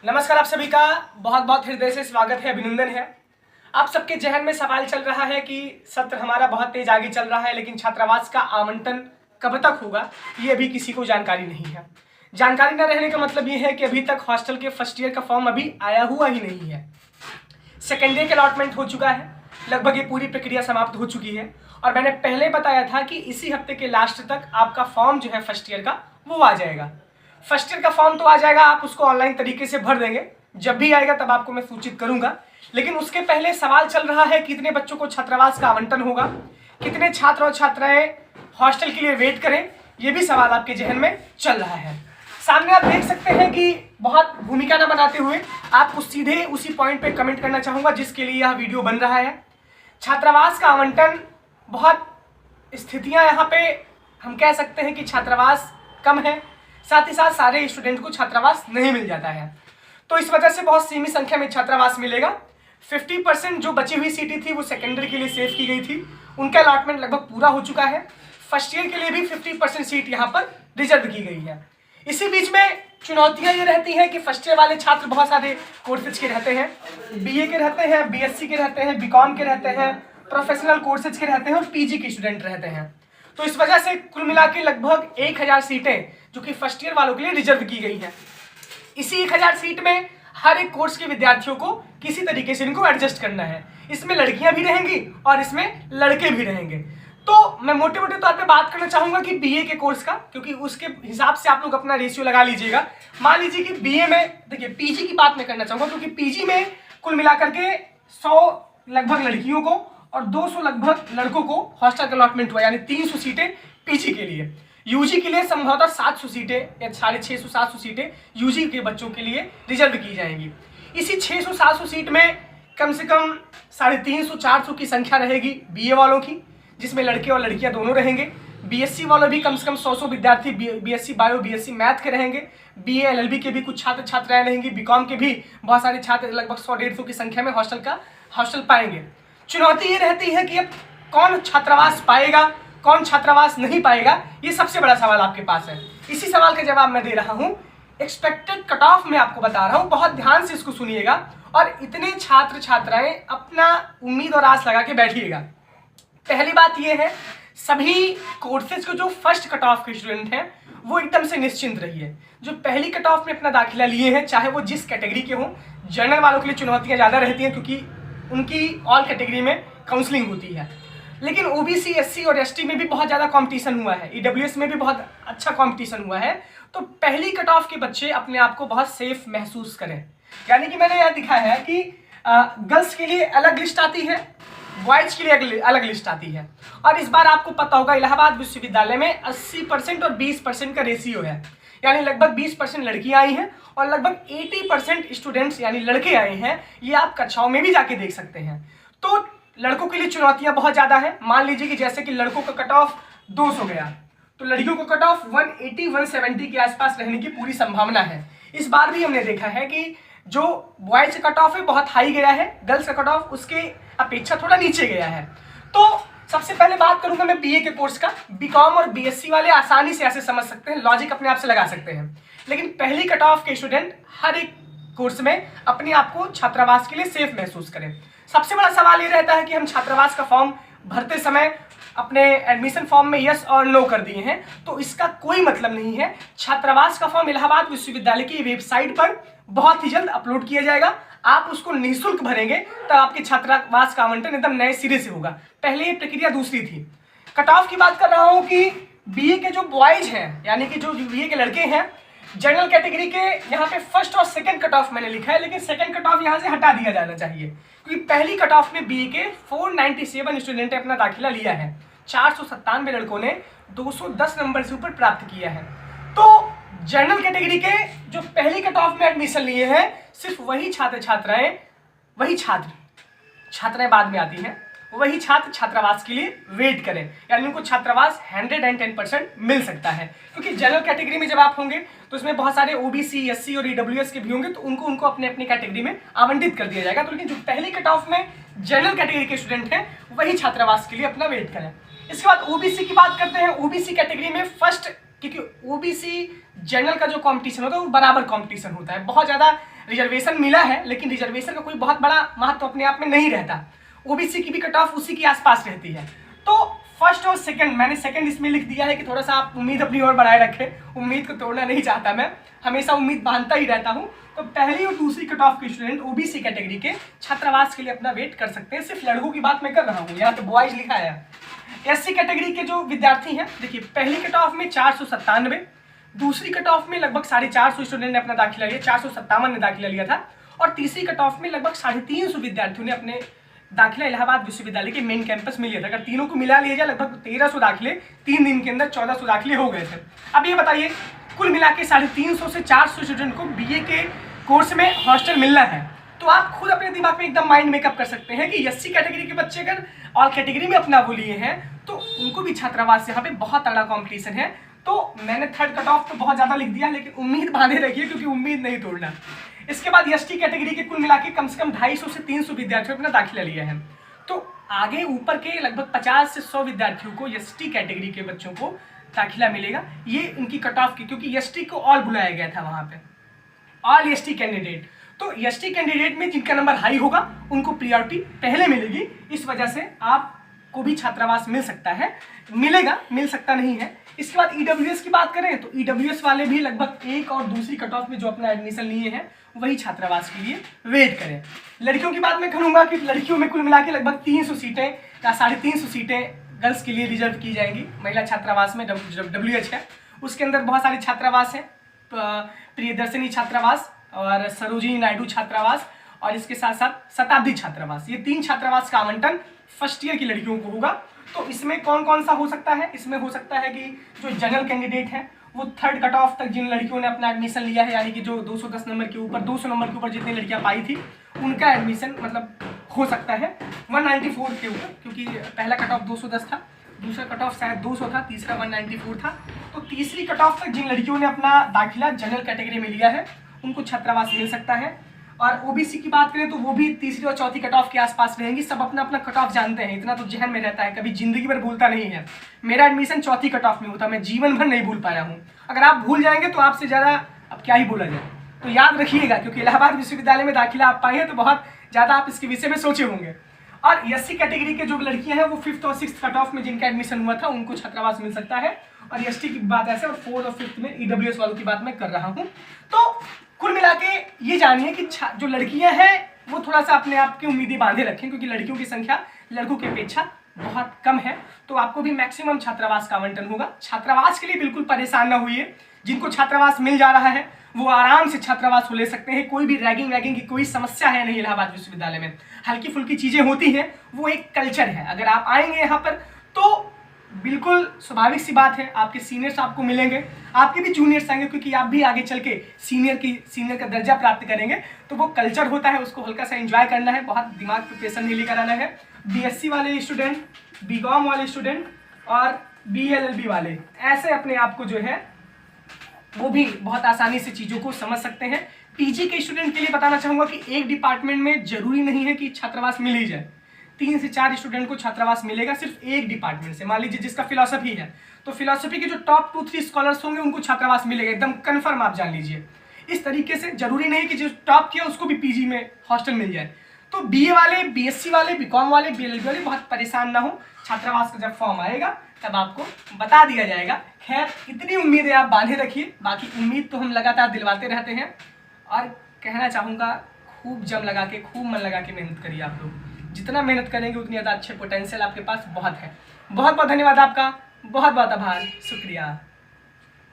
नमस्कार, आप सभी का बहुत बहुत हृदय से स्वागत है, अभिनंदन है। आप सबके जहन में सवाल चल रहा है कि सत्र हमारा बहुत तेज आगे चल रहा है, लेकिन छात्रावास का आवंटन कब तक होगा ये अभी किसी को जानकारी नहीं है। जानकारी न रहने का मतलब ये है कि अभी तक हॉस्टल के फर्स्ट ईयर का फॉर्म अभी आया हुआ ही नहीं है। सेकेंड ईयर का अलॉटमेंट हो चुका है, लगभग ये पूरी प्रक्रिया समाप्त हो चुकी है और मैंने पहले बताया था कि इसी हफ्ते के लास्ट तक आपका फॉर्म जो है फर्स्ट ईयर का वो आ जाएगा। फर्स्ट ईयर का फॉर्म तो आ जाएगा, आप उसको ऑनलाइन तरीके से भर देंगे। जब भी आएगा तब आपको मैं सूचित करूंगा। लेकिन उसके पहले सवाल चल रहा है कितने बच्चों को छात्रावास का आवंटन होगा, कितने छात्र और छात्राएं हॉस्टल के लिए वेट करें, ये भी सवाल आपके जहन में चल रहा है। सामने आप देख सकते हैं कि बहुत भूमिका न बनाते हुए आपको सीधे उसी पॉइंट पे कमेंट करना चाहूंगा जिसके लिए यह वीडियो बन रहा है। छात्रावास का आवंटन, बहुत स्थितियां यहाँ पे हम कह सकते हैं कि छात्रावास कम है, साथ ही साथ सारे स्टूडेंट को छात्रावास नहीं मिल जाता है। तो इस वजह से बहुत सीमित संख्या में छात्रावास मिलेगा। 50% जो बची हुई सीटें थी वो सेकेंडरी के लिए सेव की गई थी, उनका अलॉटमेंट लगभग पूरा हो चुका है। फर्स्ट ईयर के लिए भी 50% सीट यहाँ पर रिजर्व की गई है। इसी बीच में चुनौतियां ये रहती हैं कि फर्स्ट ईयर वाले छात्र बहुत सारे कोर्सेज के रहते हैं, बीए के रहते हैं, बीएससी के रहते हैं, बीकॉम के रहते हैं, प्रोफेशनल कोर्सेज के रहते हैं और पीजी के स्टूडेंट रहते हैं। तो इस वजह से कुल मिला के लगभग 1000 सीटें जो कि फर्स्ट ईयर वालों के लिए रिजर्व की गई हैं। इसी 1000 सीट में हर एक कोर्स के विद्यार्थियों को किसी तरीके से इनको एडजस्ट करना है। इसमें लड़कियां भी रहेंगी और इसमें लड़के भी रहेंगे। तो मैं मोटे मोटे तौर पे बात करना चाहूंगा कि बीए के कोर्स का, क्योंकि उसके हिसाब से आप लोग अपना रेशियो लगा लीजिएगा। मान लीजिए कि बीए में, देखिए पीजी की बात मैं करना चाहूंगा, क्योंकि पीजी में कुल मिलाकर के 100 लगभग लड़कियों को और 200 लगभग लड़कों को हॉस्टल का अलॉटमेंट हुआ, यानी 300 सीटें पीजी के लिए। यूजी के लिए संभवतः 700 सीटें या 650-700 सीटें यूजी के बच्चों के लिए रिजर्व की जाएंगी। इसी 600-700 सीट में कम से कम 350-400 की संख्या रहेगी बीए वालों की, जिसमें लड़के और लड़कियां दोनों रहेंगे। बीएससी वालों भी कम से कम 100 विद्यार्थी बीएससी बायो, बीएससी मैथ के रहेंगे। बीए एलएलबी के भी कुछ छात्र छात्राएं रहेंगी। बीकॉम के भी बहुत सारे छात्र लगभग 100-150 की संख्या में हॉस्टल पाएंगे। चुनौती ये रहती है कि अब कौन छात्रावास पाएगा, कौन छात्रावास नहीं पाएगा, ये सबसे बड़ा सवाल आपके पास है। इसी सवाल का जवाब मैं दे रहा हूं। एक्सपेक्टेड कट ऑफ में आपको बता रहा हूं, बहुत ध्यान से इसको सुनिएगा और इतने छात्र छात्राएं अपना उम्मीद और आस लगा के बैठिएगा। पहली बात यह है, सभी कोर्सेज को जो फर्स्ट कट ऑफ के स्टूडेंट हैं वो एकदम से निश्चिंत रहिए। जो पहली कट ऑफ में अपना दाखिला लिए हैं, चाहे वो जिस कैटेगरी के हों, जनरल वालों के लिए चुनौतियां ज़्यादा रहती हैं क्योंकि उनकी ऑल कैटेगरी में काउंसलिंग होती है। लेकिन ओबीसी, एससी और एसटी में भी बहुत ज़्यादा कंपटीशन हुआ है, ईडब्ल्यूएस में भी बहुत अच्छा कंपटीशन हुआ है। तो पहली कट ऑफ के बच्चे अपने आप को बहुत सेफ महसूस करें। यानी कि मैंने यहाँ दिखा है कि गर्ल्स के लिए अलग लिस्ट आती है, बॉयज के लिए अलग लिस्ट आती है। और इस बार आपको पता होगा इलाहाबाद विश्वविद्यालय में 80% और 20% का रेशियो है, यानी लगभग 20% लड़कियां आई हैं और लगभग 80% स्टूडेंट्स यानी लड़के आए हैं। ये आप कक्षाओं में भी जाके देख सकते हैं। तो लड़कों के लिए चुनौतियां बहुत ज़्यादा हैं। मान लीजिए कि जैसे कि लड़कों का कट ऑफ 200 गया, तो लड़कियों को कट ऑफ 180-170 के आसपास रहने की पूरी संभावना है। इस बार भी हमने देखा है कि जो बॉयज का कट ऑफ है बहुत हाई गया है, गर्ल्स का कट ऑफ उसके अपेक्षा थोड़ा नीचे गया है। तो सबसे पहले बात करूंगा मैं बीए के कोर्स का। बीकॉम और बीएससी वाले आसानी से ऐसे समझ सकते हैं, लॉजिक अपने आप से लगा सकते हैं। लेकिन पहली कट ऑफ के स्टूडेंट हर एक कोर्स में अपने आप को छात्रावास के लिए सेफ महसूस करें। सबसे बड़ा सवाल ये रहता है कि हम छात्रावास का फॉर्म भरते समय अपने एडमिशन फॉर्म में यस और नो कर दिए हैं, तो इसका कोई मतलब नहीं है। छात्रावास का फॉर्म इलाहाबाद विश्वविद्यालय की वेबसाइट पर बहुत ही जल्द अपलोड किया जाएगा। आप उसको निःशुल्क भरेंगे तो आपके छात्रावास का आवंटन एकदम नए सिरे से होगा। पहले ये प्रक्रिया दूसरी थी। कट ऑफ की बात कर रहा हूँ कि बीए के जो बॉयज हैं, यानी कि जो बीए के लड़के हैं, जनरल कैटेगरी के यहाँ पे फर्स्ट और सेकंड कट ऑफ मैंने लिखा है, लेकिन सेकंड कट ऑफ यहाँ से हटा दिया जाना चाहिए क्योंकि पहली कट ऑफ में बीए के 497 स्टूडेंट ने अपना दाखिला लिया है। 497 लड़कों ने 210 नंबर से ऊपर प्राप्त किया है। तो जनरल कैटेगरी के जो पहली कट ऑफ में एडमिशन लिए हैं, सिर्फ वही छात्राएं बाद में आती हैं, वही छात्र छात्रावास के लिए वेट करें, यानी उनको छात्रावास 110% मिल सकता है। क्योंकि जनरल कैटेगरी में जब आप होंगे तो उसमें बहुत सारे ओबीसी, एससी और ईडब्ल्यूएस के भी होंगे, तो उनको अपने अपनी कैटेगरी में आवंटित कर दिया जाएगा। तो लेकिन जो पहली कट ऑफ में जनरल कैटेगरी के स्टूडेंट हैं वही छात्रावास के लिए अपना वेट करें। इसके बाद ओबीसी की बात करते हैं। ओबीसी कैटेगरी में फर्स्ट, क्योंकि ओबीसी जनरल का जो कंपटीशन होता है वो बराबर कंपटीशन होता है, बहुत ज़्यादा रिजर्वेशन मिला है, लेकिन रिजर्वेशन का कोई बहुत बड़ा महत्व अपने आप में नहीं रहता। ओबीसी की भी कट ऑफ उसी के आसपास रहती है। तो फर्स्ट और सेकंड, मैंने सेकंड इसमें लिख दिया है कि थोड़ा सा आप उम्मीद अपनी ओर बढ़ाए रखें। उम्मीद को तोड़ना नहीं चाहता मैं, हमेशा उम्मीद बांधता ही रहता हूँ। तो पहली और दूसरी कट ऑफ के स्टूडेंट ओबीसी कैटेगरी के छात्रावास के लिए अपना वेट कर सकते हैं। सिर्फ लड़कों की बात मैं कर रहा हूँ, यहाँ तो बॉयज लिखा है। एससी कैटेगरी के जो विद्यार्थी हैं, देखिए पहली कट ऑफ में 497, दूसरी कट ऑफ में लगभग 450 स्टूडेंट ने अपना दाखिला लिया, 457 ने दाखिला लिया था, और तीसरी कट ऑफ में लगभग 350 विद्यार्थियों ने अपने दाखिला इलाहाबाद विश्वविद्यालय के मेन कैंपस में लिया था। अगर तीनों को मिला लिया जाए लगभग 1300 दाखिले 3 दिन के अंदर 1400 दाखिले हो गए थे। अब ये बताइए, कुल मिला के 350 से 400 स्टूडेंट को बीए के कोर्स में हॉस्टल मिलना है। तो आप खुद अपने दिमाग में एकदम माइंड मेकअप कर सकते हैं कि एससी कैटेगरी के बच्चे अगर ऑल कैटेगरी में अपना वो लिए हैं तो उनको भी छात्रावास यहाँ पे बहुत तगड़ा कॉम्पिटिशन है। तो मैंने थर्ड कट ऑफ तो बहुत ज़्यादा लिख दिया, लेकिन उम्मीद बांधे रखिए क्योंकि उम्मीद नहीं तोड़ना। इसके बाद एसटी कैटेगरी के कुल मिला के कम से कम 250 से 300 विद्यार्थियों ने अपना दाखिला लिया है। तो आगे ऊपर के लगभग 50 से 100 विद्यार्थियों को एसटी कैटेगरी के बच्चों को दाखिला मिलेगा। ये उनकी कट ऑफ की, क्योंकि एसटी को ऑल बुलाया गया था वहाँ पे, ऑल एसटी कैंडिडेट। तो एसटी कैंडिडेट में जिनका नंबर हाई होगा उनको प्रियोरिटी पहले मिलेगी। इस वजह से आपको भी छात्रावास मिल सकता है, मिलेगा, मिल सकता नहीं है। इसके बाद ईडब्ल्यूएस की बात करें तो ईडब्ल्यूएस वाले भी लगभग एक और दूसरी कट ऑफ में जो अपना एडमिशन लिए हैं वही छात्रावास के लिए वेट करें। लड़कियों की बात मैं करूँगा कि लड़कियों में कुल मिला के लगभग 300 सीटें या 350 सीटें गर्ल्स के लिए रिजर्व की जाएंगी महिला छात्रावास में। डब्ल्यूएच है, उसके अंदर बहुत सारे छात्रावास हैं, प्रियदर्शनी छात्रावास और सरोजिनी नायडू छात्रावास और इसके साथ साथ शताब्दी छात्रावास। ये 3 छात्रावास का आवंटन फर्स्ट ईयर की लड़कियों को होगा। तो इसमें कौन कौन सा हो सकता है? इसमें हो सकता है कि जो जनरल कैंडिडेट हैं वो थर्ड कट ऑफ तक जिन लड़कियों ने अपना एडमिशन लिया है, यानी कि जो 210 नंबर के ऊपर 200 नंबर के ऊपर जितनी लड़कियां पाई थी उनका एडमिशन मतलब हो सकता है 194 के ऊपर, क्योंकि पहला कट ऑफ 210 था, दूसरा कट ऑफ शायद 200 था, तीसरा 194 था। तो तीसरी कट ऑफ तक जिन लड़कियों ने अपना दाखिला जनरल कैटेगरी में लिया है उनको छात्रावास मिल सकता है। और ओबीसी की बात करें तो वो भी तीसरी और चौथी कट ऑफ के आसपास रहेंगी। सब अपना अपना कट ऑफ जानते हैं, इतना तो जहन में रहता है, कभी जिंदगी भर भूलता नहीं है। मेरा एडमिशन चौथी कट ऑफ में होता, मैं जीवन भर नहीं भूल पाया हूँ। अगर आप भूल जाएंगे तो आपसे ज़्यादा अब क्या ही बोला जाए। तो याद रखिएगा, क्योंकि इलाहाबाद विश्वविद्यालय में दाखिला आप पाए हैं तो बहुत ज़्यादा आप इसके विषय में सोचे होंगे। और एससी कैटेगरी के जो लड़कियां हैं वो 5th और 6th कट ऑफ में जिनका एडमिशन हुआ था उनको छात्रावास मिल सकता है। और एसटी की बात ऐसे, और 4th और 5th में ईडब्ल्यूएस वालों की बात मैं कर रहा हूँ। तो कुल मिला के ये जानिए कि जो लड़कियां हैं वो थोड़ा सा अपने आप की उम्मीदें बांधे रखें, क्योंकि लड़कियों की संख्या लड़कों की अपेक्षा बहुत कम है। तो आपको भी मैक्सिमम छात्रावास का आवंटन होगा। छात्रावास के लिए बिल्कुल परेशान ना होइए, जिनको छात्रावास मिल जा रहा है वो आराम से छात्रावास ले सकते हैं। कोई भी रैगिंग की कोई समस्या है नहीं इलाहाबाद विश्वविद्यालय में। हल्की फुल्की चीज़ें होती हैं, वो एक कल्चर है। अगर आप आएंगे यहाँ पर तो बिल्कुल स्वाभाविक सी बात है, आपके सीनियर्स आपको मिलेंगे, आपके भी जूनियर्स आएंगे, क्योंकि आप भी आगे चल के सीनियर का दर्जा प्राप्त करेंगे। तो वो कल्चर होता है, उसको हल्का सा एंजॉय करना है, बहुत दिमाग पे प्रेशर नहीं लेकर आना है। बीएससी वाले स्टूडेंट, बीकॉम वाले स्टूडेंट और बीएलएलबी वाले ऐसे अपने आप को जो है वो भी बहुत आसानी से चीज़ों को समझ सकते हैं। पीजी के स्टूडेंट के लिए बताना चाहूँगा कि एक डिपार्टमेंट में जरूरी नहीं है कि छात्रावास मिल ही जाए। 3 से 4 स्टूडेंट को छात्रावास मिलेगा सिर्फ एक डिपार्टमेंट से। मान लीजिए जिसका फिलॉसफी है तो फिलॉसफी के जो टॉप 2-3 स्कॉलर्स होंगे उनको छात्रावास मिलेगा, एकदम कन्फर्म आप जान लीजिए। इस तरीके से जरूरी नहीं कि जो टॉप किया उसको भी पीजी में हॉस्टल मिल जाए। तो बीए वाले, बीएससी वाले, बीकॉम वाले, बीएलएलबी वाले बहुत परेशान ना हो। छात्रावास का जब फॉर्म आएगा तब आपको बता दिया जाएगा। खैर, इतनी उम्मीदें आप बांधे रखिए, बाकी उम्मीद तो हम लगातार दिलवाते रहते हैं। और कहना चाहूँगा खूब जम लगा के, खूब मन लगा के मेहनत करिए। आप लोग जितना मेहनत करेंगे उतनी ज़्यादा अच्छे पोटेंशियल आपके पास बहुत है। बहुत बहुत धन्यवाद आपका, बहुत बहुत आभार, शुक्रिया।